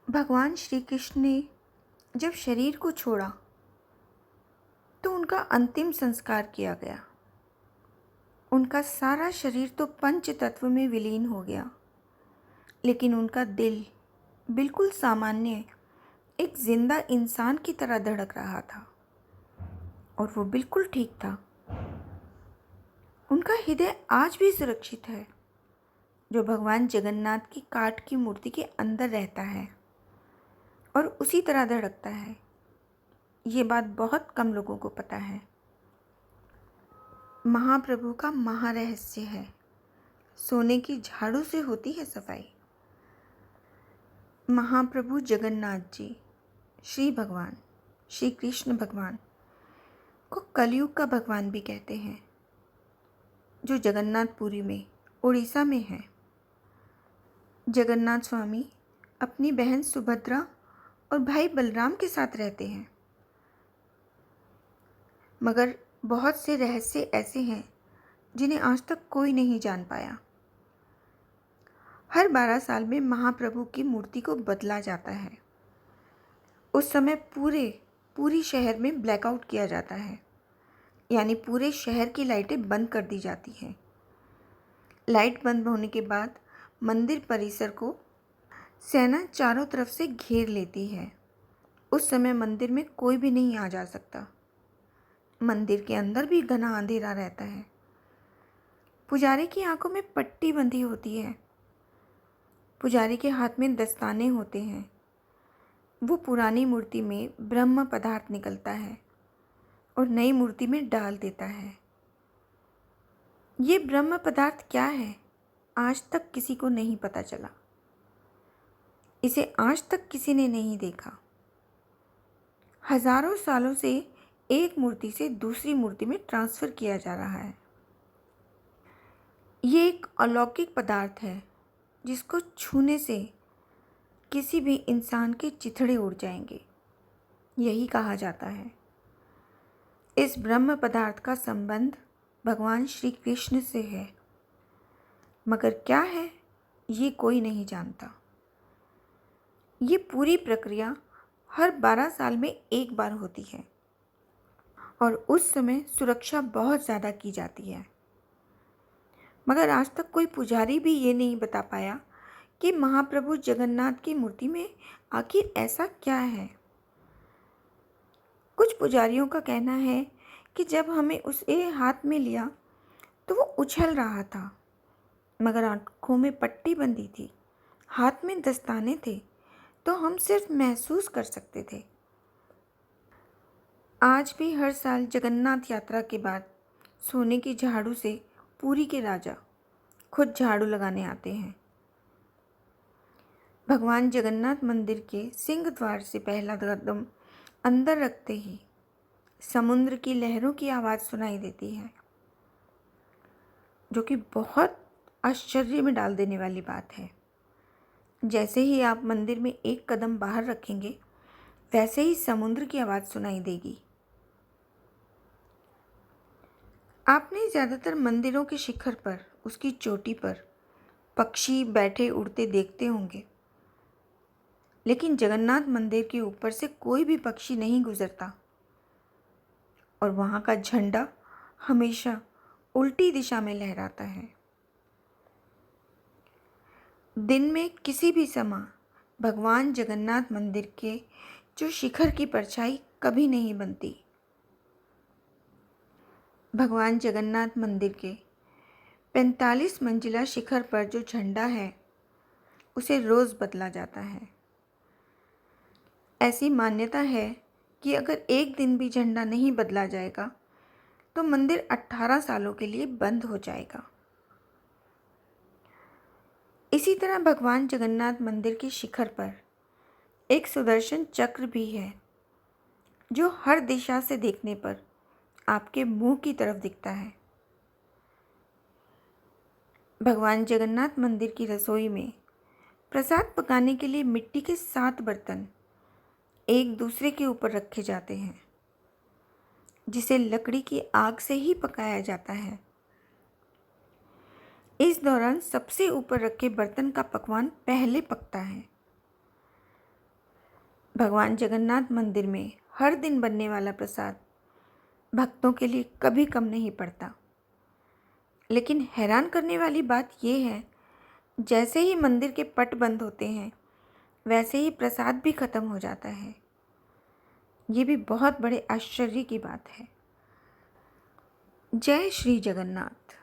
भगवान श्री कृष्ण ने जब शरीर को छोड़ा तो उनका अंतिम संस्कार किया गया। उनका सारा शरीर तो पंच तत्व में विलीन हो गया, लेकिन उनका दिल बिल्कुल सामान्य एक जिंदा इंसान की तरह धड़क रहा था और वो बिल्कुल ठीक था। उनका हृदय आज भी सुरक्षित है, जो भगवान जगन्नाथ की काठ की मूर्ति के अंदर रहता है और उसी तरह धड़कता है। ये बात बहुत कम लोगों को पता है। महाप्रभु का महारहस्य है, सोने की झाड़ू से होती है सफाई। महाप्रभु जगन्नाथ जी, श्री भगवान श्री कृष्ण भगवान को कलयुग का भगवान भी कहते हैं, जो जगन्नाथपुरी में उड़ीसा में है। जगन्नाथ स्वामी अपनी बहन सुभद्रा और भाई बलराम के साथ रहते हैं, मगर बहुत से रहस्य ऐसे हैं जिन्हें आज तक कोई नहीं जान पाया। हर 12 साल में महाप्रभु की मूर्ति को बदला जाता है। उस समय पूरी शहर में ब्लैकआउट किया जाता है, यानी पूरे शहर की लाइटें बंद कर दी जाती हैं। लाइट बंद होने के बाद मंदिर परिसर को सेना चारों तरफ से घेर लेती है। उस समय मंदिर में कोई भी नहीं आ जा सकता। मंदिर के अंदर भी घना अंधेरा रहता है। पुजारी की आंखों में पट्टी बंधी होती है। पुजारी के हाथ में दस्ताने होते हैं। वो पुरानी मूर्ति में ब्रह्म पदार्थ निकलता है और नई मूर्ति में डाल देता है। ये ब्रह्म पदार्थ क्या है, आज तक किसी को नहीं पता चला। इसे आज तक किसी ने नहीं देखा। हजारों सालों से एक मूर्ति से दूसरी मूर्ति में ट्रांसफर किया जा रहा है। ये एक अलौकिक पदार्थ है जिसको छूने से किसी भी इंसान के चिथड़े उड़ जाएंगे, यही कहा जाता है। इस ब्रह्म पदार्थ का संबंध भगवान श्री कृष्ण से है, मगर क्या है ये कोई नहीं जानता। ये पूरी प्रक्रिया हर 12 साल में एक बार होती है और उस समय सुरक्षा बहुत ज़्यादा की जाती है। मगर आज तक कोई पुजारी भी ये नहीं बता पाया कि महाप्रभु जगन्नाथ की मूर्ति में आखिर ऐसा क्या है। कुछ पुजारियों का कहना है कि जब हमें उसे हाथ में लिया तो वो उछल रहा था, मगर आंखों में पट्टी बंधी थी, हाथ में दस्ताने थे, तो हम सिर्फ महसूस कर सकते थे। आज भी हर साल जगन्नाथ यात्रा के बाद सोने की झाड़ू से पुरी के राजा खुद झाड़ू लगाने आते हैं। भगवान जगन्नाथ मंदिर के सिंह द्वार से पहला कदम अंदर रखते ही समुद्र की लहरों की आवाज़ सुनाई देती है, जो कि बहुत आश्चर्य में डाल देने वाली बात है। जैसे ही आप मंदिर में एक कदम बाहर रखेंगे, वैसे ही समुद्र की आवाज़ सुनाई देगी। आपने ज़्यादातर मंदिरों के शिखर पर, उसकी चोटी पर पक्षी बैठे उड़ते देखते होंगे, लेकिन जगन्नाथ मंदिर के ऊपर से कोई भी पक्षी नहीं गुजरता और वहाँ का झंडा हमेशा उल्टी दिशा में लहराता है। दिन में किसी भी समय भगवान जगन्नाथ मंदिर के जो शिखर की परछाई कभी नहीं बनती। भगवान जगन्नाथ मंदिर के 45 मंजिला शिखर पर जो झंडा है, उसे रोज़ बदला जाता है। ऐसी मान्यता है कि अगर एक दिन भी झंडा नहीं बदला जाएगा तो मंदिर 18 सालों के लिए बंद हो जाएगा। इसी तरह भगवान जगन्नाथ मंदिर के शिखर पर एक सुदर्शन चक्र भी है, जो हर दिशा से देखने पर आपके मुंह की तरफ दिखता है। भगवान जगन्नाथ मंदिर की रसोई में प्रसाद पकाने के लिए मिट्टी के 7 बर्तन एक दूसरे के ऊपर रखे जाते हैं, जिसे लकड़ी की आग से ही पकाया जाता है। इस दौरान सबसे ऊपर रखे बर्तन का पकवान पहले पकता है। भगवान जगन्नाथ मंदिर में हर दिन बनने वाला प्रसाद भक्तों के लिए कभी कम नहीं पड़ता। लेकिन हैरान करने वाली बात यह है, जैसे ही मंदिर के पट बंद होते हैं वैसे ही प्रसाद भी खत्म हो जाता है। ये भी बहुत बड़े आश्चर्य की बात है। जय श्री जगन्नाथ।